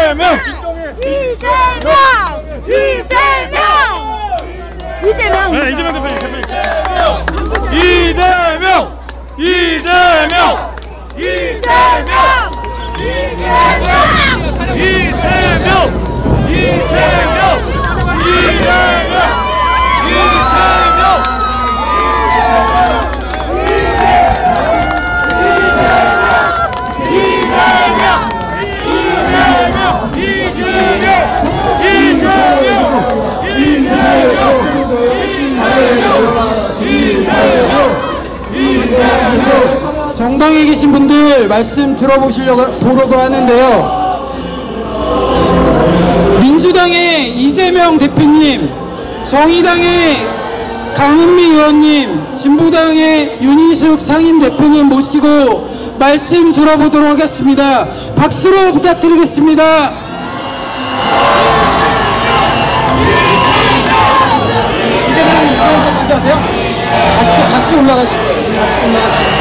이재명! 네, 이재명 대표님. 이재명! 정당에 계신 분들 말씀 보려고 하는데요. 민주당의 이재명 대표님, 정의당의 강은미 의원님, 진보당의 윤희숙 상임대표님 모시고 말씀 들어보도록 하겠습니다. 박수로 부탁드리겠습니다. 이재명 인사하세요? 같이 올라가실 거예요. 같이 올라가실 거예요.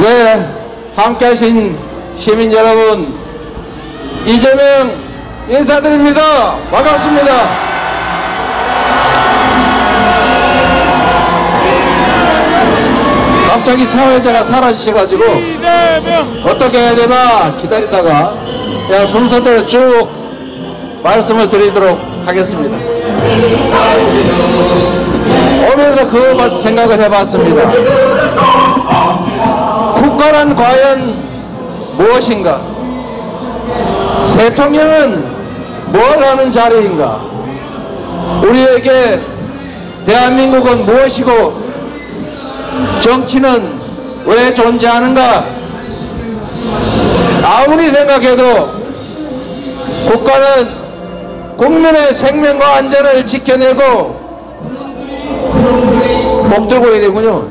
네, 함께 하신 시민 여러분, 이재명 인사드립니다. 반갑습니다. 갑자기 사회자가 사라지셔가지고 어떻게 해야 되나 기다리다가 그냥 순서대로 쭉 말씀을 드리도록 하겠습니다. 오면서 그 생각을 해봤습니다. 국가란 과연 무엇인가? 대통령은 뭘 하는 자리인가? 우리에게 대한민국은 무엇이고 정치는 왜 존재하는가? 아무리 생각해도 국가는 국민의 생명과 안전을 지켜내고 복들고 해야 되군요.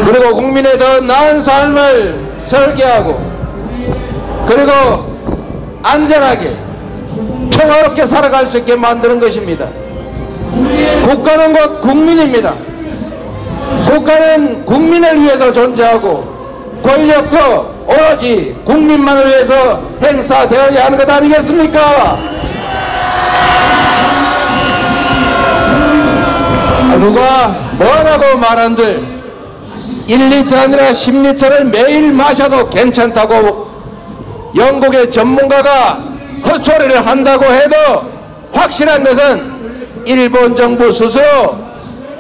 그리고 국민의 더 나은 삶을 설계하고 그리고 안전하게 평화롭게 살아갈 수 있게 만드는 것입니다. 국가는 곧 국민입니다. 국가는 국민을 위해서 존재하고 권력도 오로지 국민만을 위해서 행사되어야 하는 것 아니겠습니까? 누가 뭐라고 말한들 1리터 아니라 10리터를 매일 마셔도 괜찮다고 영국의 전문가가 헛소리를 한다고 해도 확실한 것은 일본 정부 스스로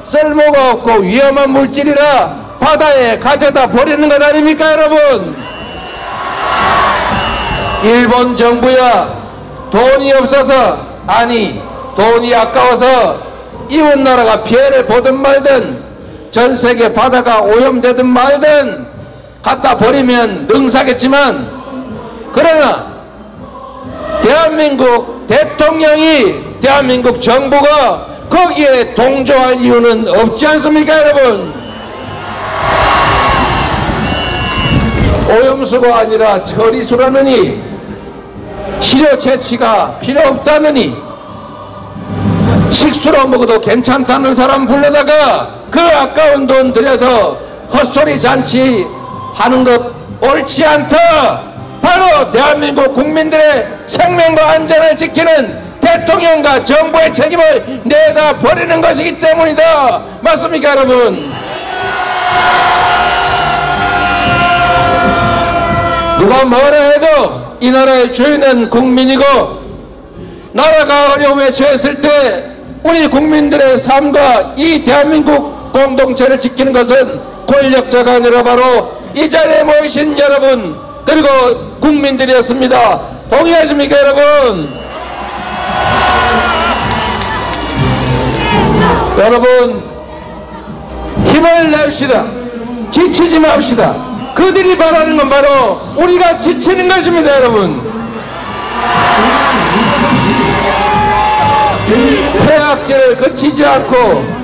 쓸모가 없고 위험한 물질이라 바다에 가져다 버리는 것 아닙니까 여러분? 일본 정부야 돈이 없어서 아니 돈이 아까워서 이웃나라가 피해를 보든 말든 전세계 바다가 오염되든 말든 갖다 버리면 능사겠지만 그러나 대한민국 대통령이 대한민국 정부가 거기에 동조할 이유는 없지 않습니까 여러분? 오염수가 아니라 처리수라느니 시료 채취가 필요 없다느니 식수로 먹어도 괜찮다는 사람 불러다가 그 아까운 돈 들여서 헛소리 잔치 하는 것 옳지 않다. 바로 대한민국 국민들의 생명과 안전을 지키는 대통령과 정부의 책임을 내다 버리는 것이기 때문이다. 맞습니까 여러분? 누가 뭐라 해도 이 나라의 주인은 국민이고 나라가 어려움에 처했을 때 우리 국민들의 삶과 이 대한민국 공동체를 지키는 것은 권력자가 아니라 바로 이 자리에 모이신 여러분 그리고 국민들이었습니다. 동의하십니까 여러분? 여러분 힘을 냅시다. 지치지 맙시다. 그들이 바라는 건 바로 우리가 지치는 것입니다. 여러분, 폐악질을 그치지 않고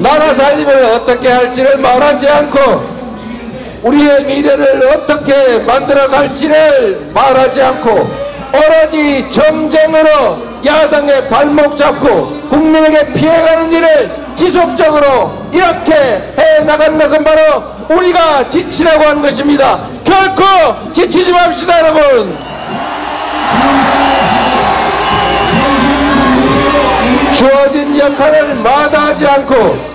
나라 살림을 어떻게 할지를 말하지 않고 우리의 미래를 어떻게 만들어갈지를 말하지 않고 오로지 정쟁으로 야당의 발목 잡고 국민에게 피해가는 일을 지속적으로 이렇게 해나가는 것은 바로 우리가 지치라고 하는 것입니다. 결코 지치지 맙시다. 여러분, 주어진 역할을 마다하지 않고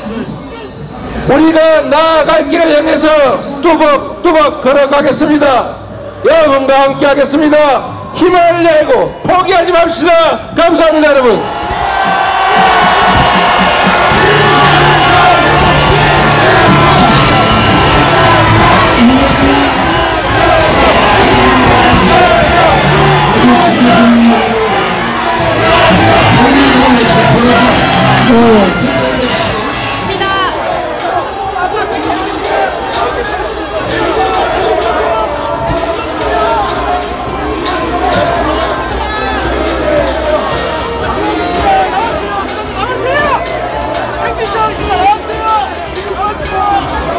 우리가 나아갈 길을 향해서 뚜벅뚜벅 걸어가겠습니다. 여러분과 함께 하겠습니다. 힘을 내고 포기하지 맙시다. 감사합니다. 여러분.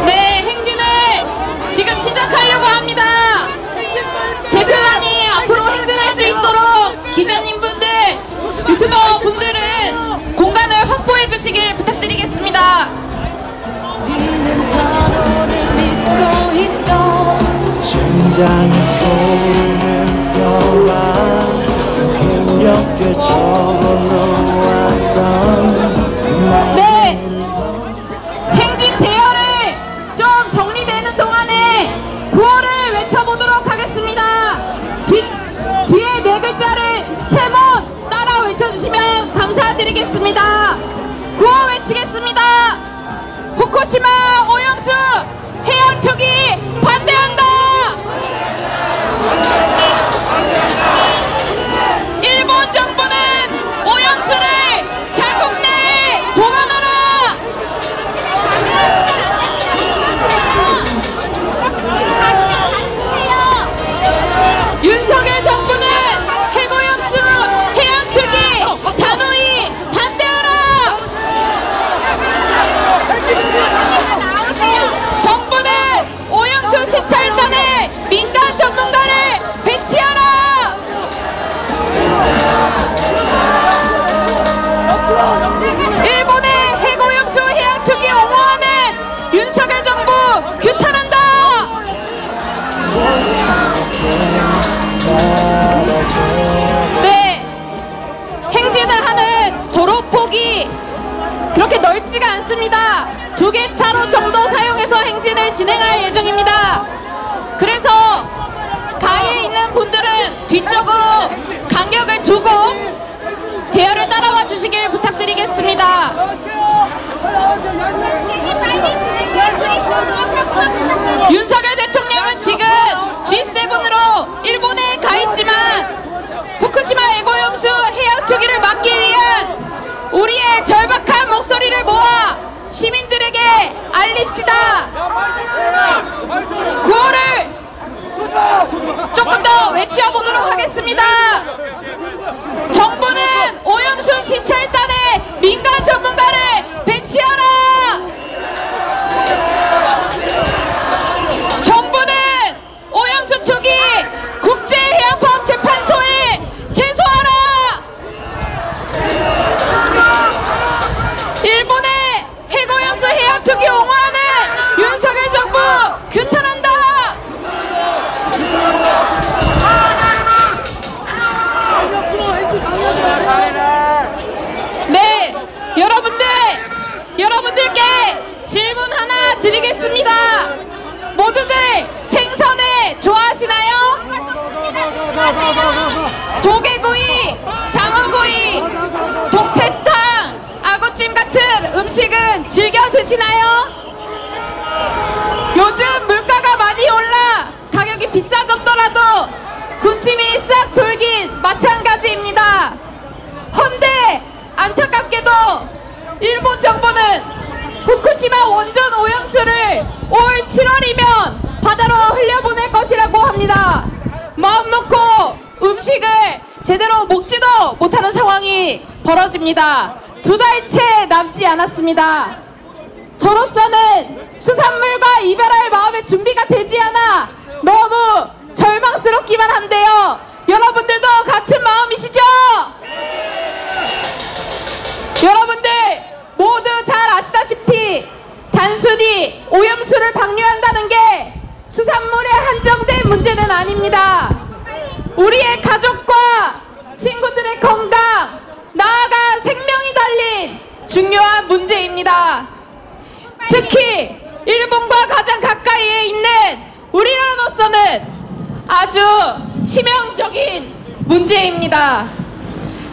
네, 행진을 지금 시작하려고 합니다. 대표단이 앞으로 행진할 수 있도록 기자님분들, 유튜버 분들은 공간을 확보해 주시길 부탁드리겠습니다. 심장의 소음을 껴와 힘겹게 적어놓았던 네, 행진 대열을 좀 정리되는 동안에 구호를 외쳐보도록 하겠습니다. 뒤에 네 글자를 세 번 따라 외쳐주시면 감사드리겠습니다. 구호 외치겠습니다. 후쿠시마 오염수 해양 투기 반대한다. 일본 정부는 오염수를 자국 내에 보관하라. 윤석열 정부는 해고염수 해양 투기 단호히 반대하라. 정부는 오염수 시찰단에 민간 전문가를 배치하라. 일본의 해고염수 해양 투기 옹호하는 윤석열 정부 규탄한다. 네, 행진을 하는 도로폭이 그렇게 넓지가 않습니다. 2개 차로 정도 사용해서 행진을 진행할 예정입니다. 그래서 가해에 있는 분들은 뒤쪽으로 간격을 두고 대열을 따라와 주시길 부탁드리겠습니다. 윤석열 대통령은 지금 G7으로 일본에 가 있지만 후쿠시마 해고염수 해양 투기를 막기 위한 우리의 절박한 목소리를 모아 시민들에게 알립시다. 구호를 조금 더 외쳐보도록 하겠습니다. 정부는 오염수 시찰단에 민간 전문가를 배치하라. 정부는 오염수 투기 국제해양법 재판소에 제소하라. 일본의 해고염수 해양 투기 옹호하는 윤석열 정부 규탄한다. 네, 여러분들께 질문 하나 드리겠습니다. 모두들 생선회 좋아하시나요? 조개구이, 장어구이, 동태탕, 아구찜 같은 음식은 즐겨 드시나요? 요즘 물가가 많이 올라 가격이 비싸졌더라도 군침이 싹 돌긴 마찬가지입니다. 헌데 안타깝게도 일본 정부는 후쿠시마 원전 오염수를 올 7월이면 바다로 흘려보낼 것이라고 합니다. 마음 놓고 음식을 제대로 먹지도 못하는 상황이 벌어집니다. 2달째 남지 않았습니다. 저로서는 수산물과 이별할 마음의 준비가 되지 않아 너무 절망스럽기만 한데요. 여러분들도 같은 마음이시죠? 여러분들 모두 잘 아시다시피 단순히 오염수를 방류한다는 게 수산물에 한정된 문제는 아닙니다. 우리의 가족과 친구들의 건강, 나아가 생명이 달린 중요한 문제입니다. 특히 일본과 가장 가까이에 있는 우리나라로서는 아주 치명적인 문제입니다.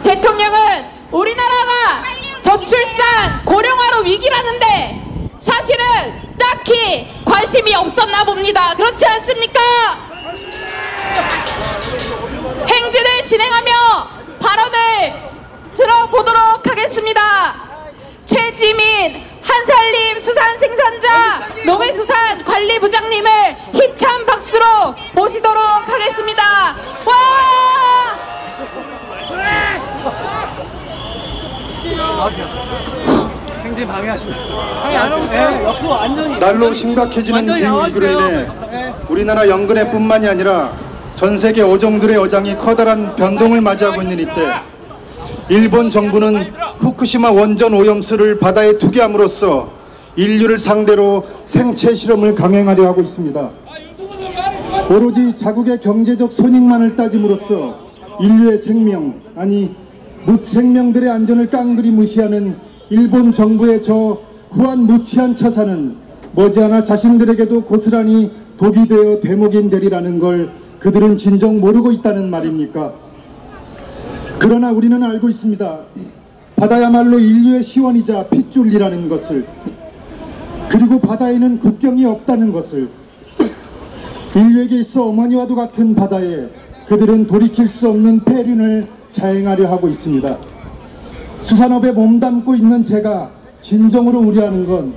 대통령은 우리나라가 저출산 고령화로 위기라는데 사실은 딱히 관심이 없었나 봅니다. 그렇지 않습니까? 행진을 진행하며 발언을 들어보도록 하겠습니다. 최지민 한살림 수산생산자 농해수산관리부장님을 힘찬 박수로 모시도록 하겠습니다. 와! 행진 방해하십니다. 날로 심각해지는 기후위기로 인해 우리나라 연근해뿐만이 아니라 전 세계 어종들의 어장이 커다란 변동을 맞이하고 있는 이때 일본 정부는 후쿠시마 원전 오염수를 바다에 투기함으로써 인류를 상대로 생체 실험을 강행하려 하고 있습니다. 오로지 자국의 경제적 손익만을 따짐으로써 인류의 생명, 아니 무생명들의 안전을 깡그리 무시하는 일본 정부의 저 후한무치한 처사는 머지않아 자신들에게도 고스란히 독이 되어 되먹인 되리라는 걸 그들은 진정 모르고 있다는 말입니까? 그러나 우리는 알고 있습니다. 바다야말로 인류의 시원이자 핏줄이라는 것을, 그리고 바다에는 국경이 없다는 것을, 인류에게 있어 어머니와도 같은 바다에 그들은 돌이킬 수 없는 폐륜을 자행하려 하고 있습니다. 수산업에 몸담고 있는 제가 진정으로 우려하는 건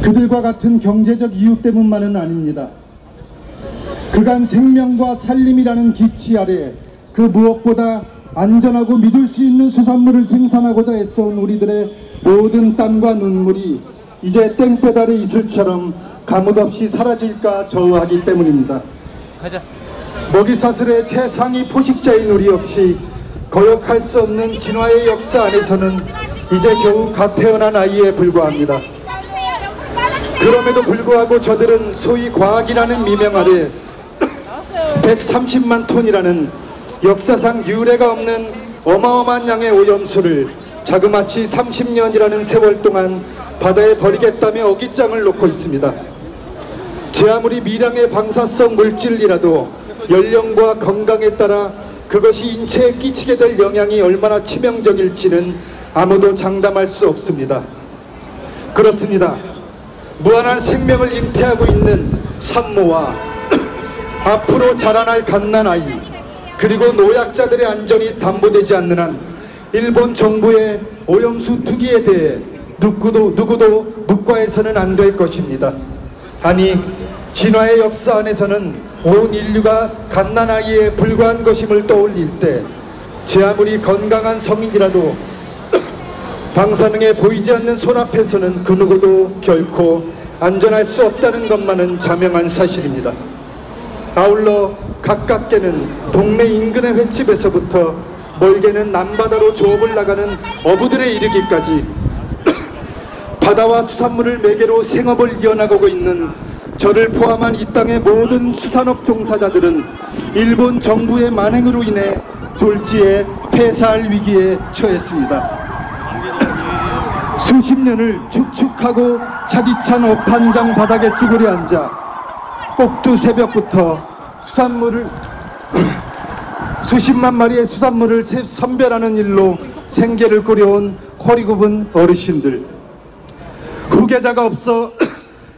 그들과 같은 경제적 이유 때문만은 아닙니다. 그간 생명과 살림이라는 기치 아래 그 무엇보다 안전하고 믿을 수 있는 수산물을 생산하고자 애써온 우리들의 모든 땀과 눈물이 이제 땡볕 아래 이슬처럼 가뭇없이 사라질까 저우하기 때문입니다. 가자. 먹이사슬의 최상위 포식자인 우리 역시 거역할 수 없는 진화의 역사 안에서는 이제 겨우 갓 태어난 아이에 불과합니다. 그럼에도 불구하고 저들은 소위 과학이라는 미명 아래 130만 톤이라는 역사상 유례가 없는 어마어마한 양의 오염수를 자그마치 30년이라는 세월 동안 바다에 버리겠다며 어깃장을 놓고 있습니다. 제 아무리 미량의 방사성 물질이라도 연령과 건강에 따라 그것이 인체에 끼치게 될 영향이 얼마나 치명적일지는 아무도 장담할 수 없습니다. 그렇습니다. 무한한 생명을 잉태하고 있는 산모와 앞으로 자라날 갓난아이, 그리고 노약자들의 안전이 담보되지 않는 한 일본 정부의 오염수 투기에 대해 누구도 묵과해서는 안 될 것입니다. 아니, 진화의 역사 안에서는 온 인류가 갓난아이에 불과한 것임을 떠올릴 때 제 아무리 건강한 성인이라도 방사능에 보이지 않는 손앞에서는 그 누구도 결코 안전할 수 없다는 것만은 자명한 사실입니다. 아울러 가깝게는 동네 인근의 횟집에서부터 멀게는 남바다로 조업을 나가는 어부들에 이르기까지 바다와 수산물을 매개로 생업을 이어나가고 있는 저를 포함한 이 땅의 모든 수산업 종사자들은 일본 정부의 만행으로 인해 졸지에 폐사할 위기에 처했습니다. 수십 년을 축축하고 차디찬 업한장 바닥에 쭈그려 앉아 꼭두 새벽부터 수산물을 수십만 마리의 수산물을 선별하는 일로 생계를 꾸려온 허리 굽은 어르신들, 후계자가 없어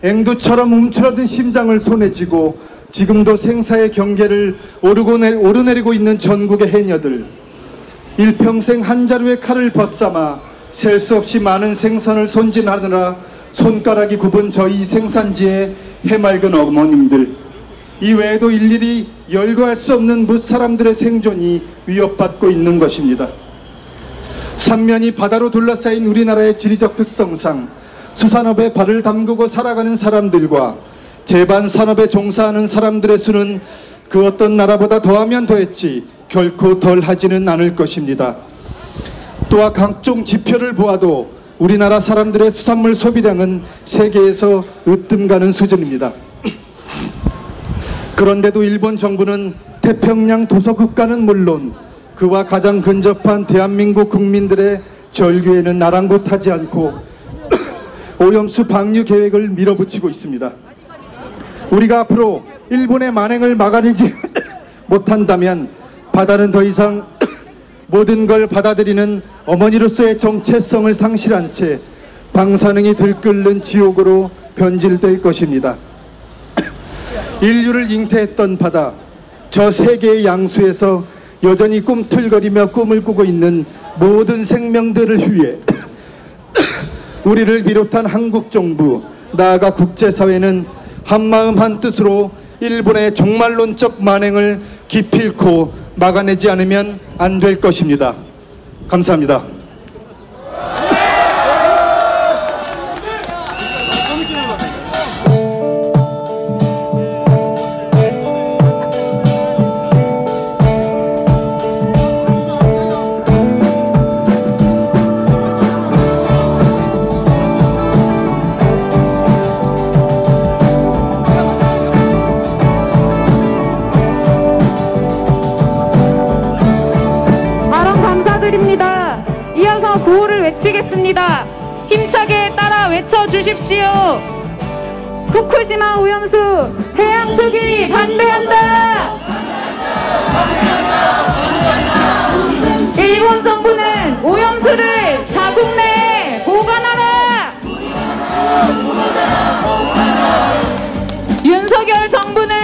앵두처럼 움츠러든 심장을 손에 쥐고 지금도 생사의 경계를 오르내리고 있는 전국의 해녀들, 일평생 한 자루의 칼을 벗삼아 셀 수 없이 많은 생선을 손질하느라 손가락이 굽은 저희 생산지의 해맑은 어머님들, 이 외에도 일일이 열거할 수 없는 무사람들의 생존이 위협받고 있는 것입니다. 삼면이 바다로 둘러싸인 우리나라의 지리적 특성상 수산업에 발을 담그고 살아가는 사람들과 제반 산업에 종사하는 사람들의 수는 그 어떤 나라보다 더하면 더했지 결코 덜하지는 않을 것입니다. 또한 각종 지표를 보아도 우리나라 사람들의 수산물 소비량은 세계에서 으뜸가는 수준입니다. 그런데도 일본 정부는 태평양 도서국가는 물론 그와 가장 근접한 대한민국 국민들의 절규에는 아랑곳하지 않고 오염수 방류 계획을 밀어붙이고 있습니다. 우리가 앞으로 일본의 만행을 막아내지 못한다면 바다는 더 이상 모든 걸 받아들이는 어머니로서의 정체성을 상실한 채 방사능이 들끓는 지옥으로 변질될 것입니다. 인류를 잉태했던 바다, 저 세계의 양수에서 여전히 꿈틀거리며 꿈을 꾸고 있는 모든 생명들을 위해 우리를 비롯한 한국 정부, 나아가 국제사회는 한마음 한뜻으로 일본의 종말론적 만행을 기필코 막아내지 않으면 안 될 것입니다. 감사합니다. 이어서 구호를 외치겠습니다. 힘차게 따라 외쳐주십시오. 후쿠시마 오염수 해양 투기 반대한다. 일본 정부는 오염수를 자국 내에 보관하라. 윤석열 정부는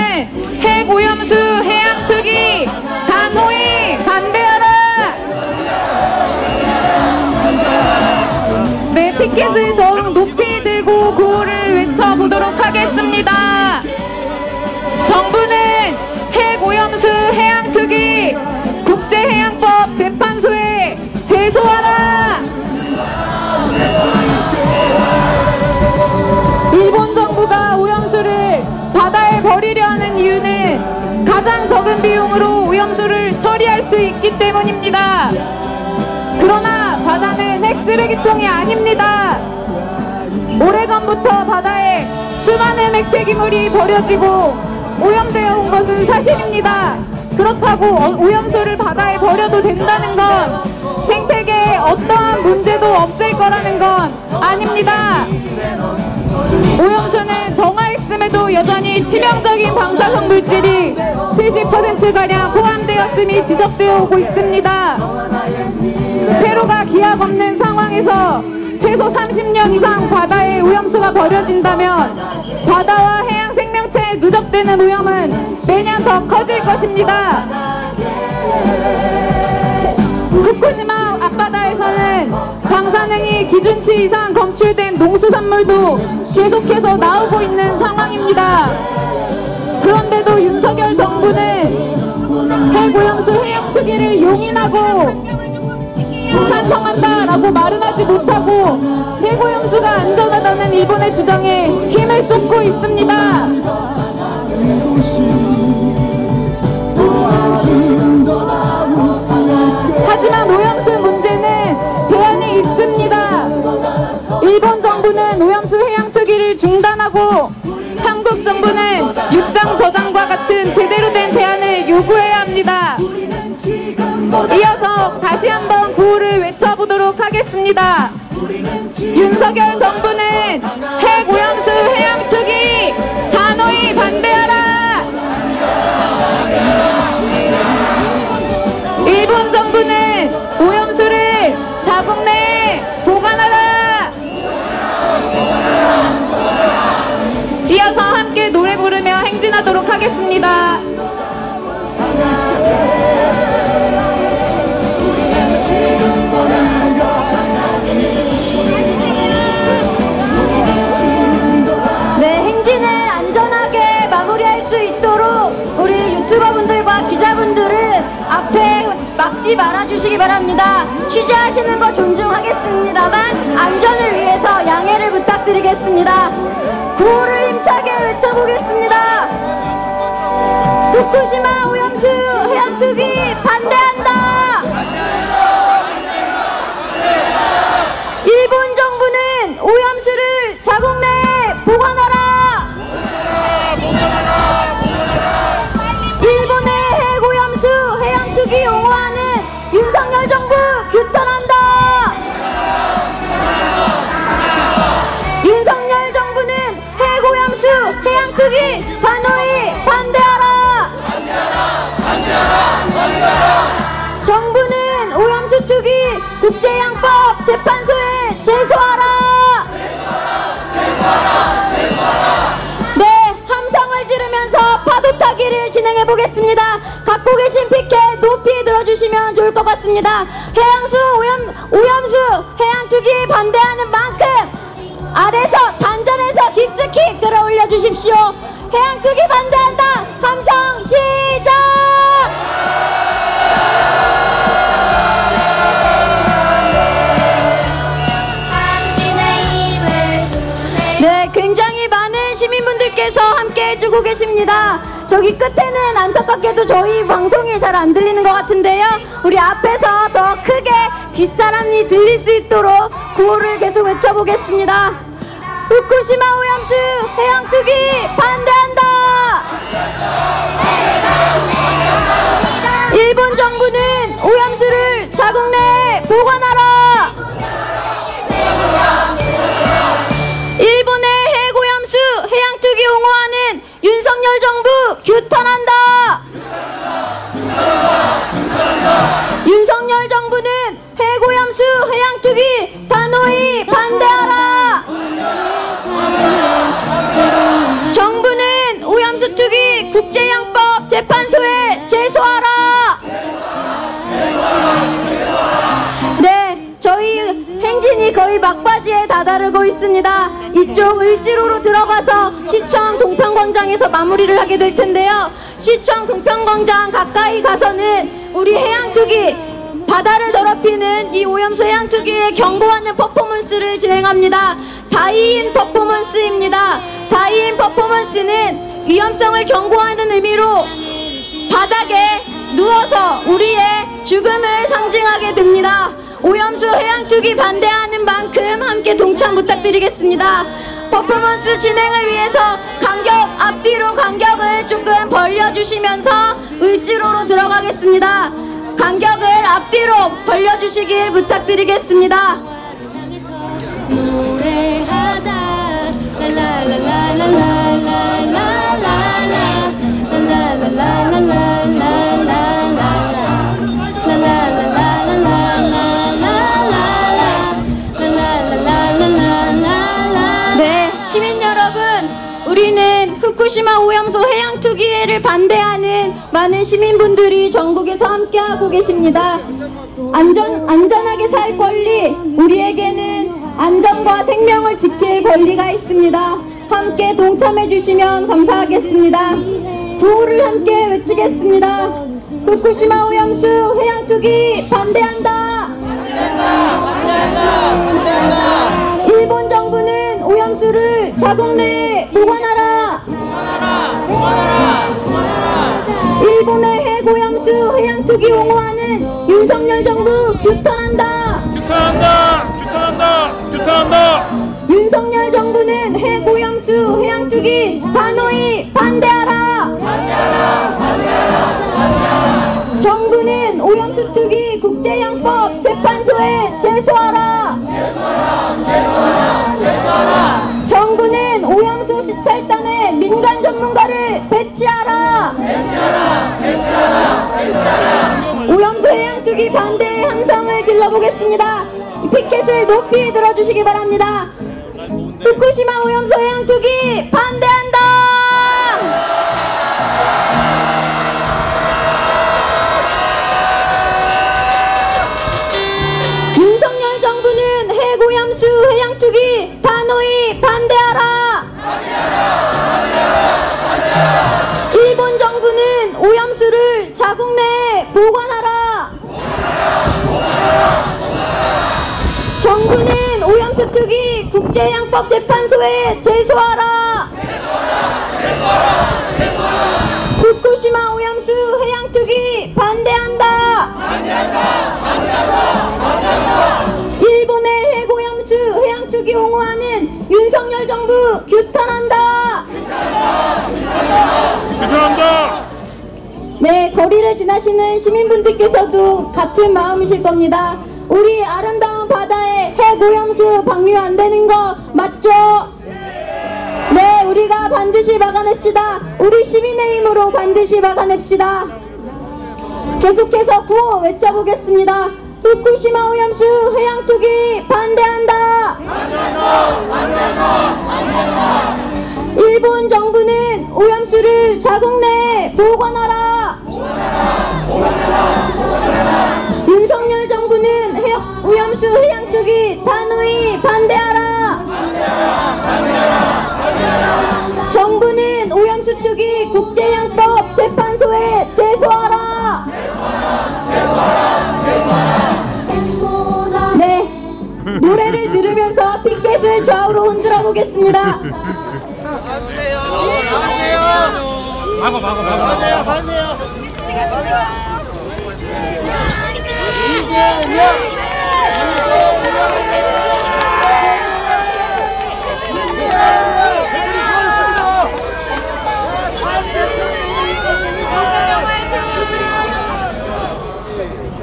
핵 오염수 해양 투기 단호히 반대하라. 네, 피켓을 더욱 높이 들고 구호를 외쳐보도록 하겠습니다. 정부는 핵 오염수 해양 투기 국제해양법 재판소에 제소하라. 일본 정부가 오염수를 바다에 버리려 하는 이유는 가장 적은 비용으로 오염수를 처리할 수 있기 때문입니다. 그러나 바다는 핵쓰레기통이 아닙니다. 오래전부터 바다에 수많은 핵폐기물이 버려지고 오염되어 온 것은 사실입니다. 그렇다고 오염수를 바다에 버려도 된다는 건 생태계에 어떠한 문제도 없을 거라는 건 아닙니다. 오염수는 정화했음에도 여전히 치명적인 방사성 물질이 70%가량 포함되었음이 지적되어 오고 있습니다. 폐로가 기약 없는 상황에서 최소 30년 이상 바다에 오염수가 버려진다면 바다와 해양 생명체에 누적되는 오염은 매년 더 커질 것입니다. 후쿠시마 앞바다에서는 방사능이 기준치 이상 검출된 농수산물도 계속해서 나오고 있는 상황입니다. 그런데도 윤석열 정부는 핵오염수 해양 투기를 용인하고 찬성한다라고 말은 하지 못하고 핵오염수가 안전하다는 일본의 주장에 힘을 쏟고 있습니다. 하지만 오염수 문제는 대안이 있습니다. 일본 정부는 오염수 해양 투기를 중단하고 한국 정부는 육상 저장과 같은 제대로 된 대안을 요구해야 합니다. 이어서 다시 한번 구호를 외쳐보도록 하겠습니다. 윤석열 정부는 핵 오염수 해양 투기 단호히 반대하라. 일본 정부는 오염수를 자국 내에 보관하라. 이어서 함께 노래 부르며 행진하도록 하겠습니다. 잊지 말아주시기 바랍니다. 취재하시는 거 존중하겠습니다만 안전을 위해서 양해를 부탁드리겠습니다. 구호를 힘차게 외쳐보겠습니다. 후쿠시마 오염수 해양투기 반대한다! 일본 정부는 오염수를 자국 내에 보관하라! 일본의 핵오염수 해양투기 옹호하는 윤석열 정부 규탄한다! 윤석열 정부는 핵오염수 해양투기 단호히 반대하라! 정부는 오염수 투기 국제양법 재판소에 제소하라! 네, 함성을 지르면서 파도 타기를 진행해 보겠습니다. 갖고 계신 피켓 높이 들어주시면 좋을 것 같습니다. 오염수 해양투기 반대하는 만큼 아래서 단전에서 깊숙이 끌어올려 주십시오. 해양투기 반대한다. 함성 시작! 네, 굉장히 많은 시민분들께서 함께 해주고 계십니다. 저기 끝에는 안타깝게도 저희 방송이 잘 안 들리는 것 같은데요. 우리 앞에서 더 크게 뒷사람이 들릴 수 있도록 구호를 계속 외쳐보겠습니다. 후쿠시마 오염수 해양투기 반대한다! 일본 정부는 오염수를 자국 내에 보관하라! 일본의 핵오염수 해양투기 옹호하는 윤석열 정부 규탄한다! 윤석열 정부는 핵오염수 해양투기 단호히 반대하라! 정부는 오염수 투기 국제양법 재판소에 제소하라! 네, 저희 행진이 거의 막바지에 다다르고 있습니다. 이쪽 을지로로 들어가서 시청 동평광장에서 마무리를 하게 될 텐데요. 시청 동평광장 가까이 가서는 우리 해양투기 바다를 더럽히는 이 오염수 해양투기에 경고하는 퍼포먼스를 진행합니다. 다이인 퍼포먼스입니다. 다이인 퍼포먼스는 위험성을 경고하는 의미로 바닥에 누워서 우리의 죽음을 상징하게 됩니다. 오염수 해양투기 반대하는 만큼 함께 동참 부탁드리겠습니다. 퍼포먼스 진행을 위해서 앞뒤로 간격을 조금 벌려주시면서 을지로로 들어가겠습니다. 간격을 앞뒤로 벌려주시길 부탁드리겠습니다. 노래하자 네, 시민 여러분, 우리는 후쿠시마 오염수 해양투기를 반대하는 많은 시민분들이 전국에서 함께하고 계십니다. 안전하게 살 권리, 우리에게는 안전과 생명을 지킬 권리가 있습니다. 함께 동참해 주시면 감사하겠습니다. 구호를 함께 외치겠습니다. 후쿠시마 오염수 해양투기 반대한다! 일본 정부는 오염수를 자국 내에 보관하라! 일본의 핵오염수 해양투기 옹호하는 윤석열 정부 규탄한다! 규탄한다! 윤석열 정부는 핵오염수 해양투기 단호히 반대하라! 정부는 오염수 투기 국제양법 재판소에 제소하라! 정부는 오염수 시찰단에 민간 전문가를 배치하라! 오염수 해양투기 반대의 함성을 질러보겠습니다. 피켓을 높이 들어주시기 바랍니다. 후쿠시마 오염수 해양투기 반대한다! 윤석열 정부는 핵오염수 해양투기 단호히 반대하라! 일본 정부는 오염수를 자국 내에 보관하라! 국제해양법재판소에 제소하라. 후쿠시마 오염수 해양 투기 반대한다. 일본의 해고염수 해양 투기 옹호하는 윤석열 정부 규탄한다. 규탄한다. 네, 거리를 지나시는 시민분들께서도 같은 마음이실 겁니다. 우리 아름다운 바다에 해고염수 방류 안 되는 거 맞죠? 네, 우리가 반드시 막아냅시다. 우리 시민의 힘으로 반드시 막아냅시다. 계속해서 구호 외쳐보겠습니다. 후쿠시마 오염수 해양 투기 반대한다. 일본 정부는 오염수를 자국 내에 보관하라. 윤석열 정부는 오염수 해양 투기 단호히 반대하라. 정부는 오염수 투기 국제해양법 재판소에 제소하라. 네, 노래를 들으면서 피켓을 좌우로 흔들어 보겠습니다.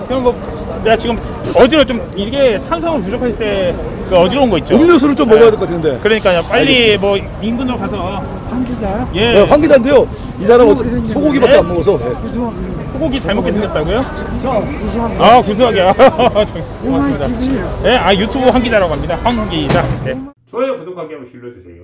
형, 뭐 내가 지금 어지러워. 좀 이게 탄수화물 부족하실 때 그 어지러운 거 있죠. 음료수를 좀 먹어야 될 것 같은데. 그러니까요. 빨리 뭐 인근으로 가서 황기자. 예. 네, 황기자인데요. 이 사람 어떻게 소고기밖에 네? 안 먹어서. 소고기 잘 먹게 생겼다고요? 아, 구수하게. 고맙습니다. 네, 아, 유튜브 황기자라고 합니다. 황기자. 네. 좋아요, 구독하기 한번 눌러주세요.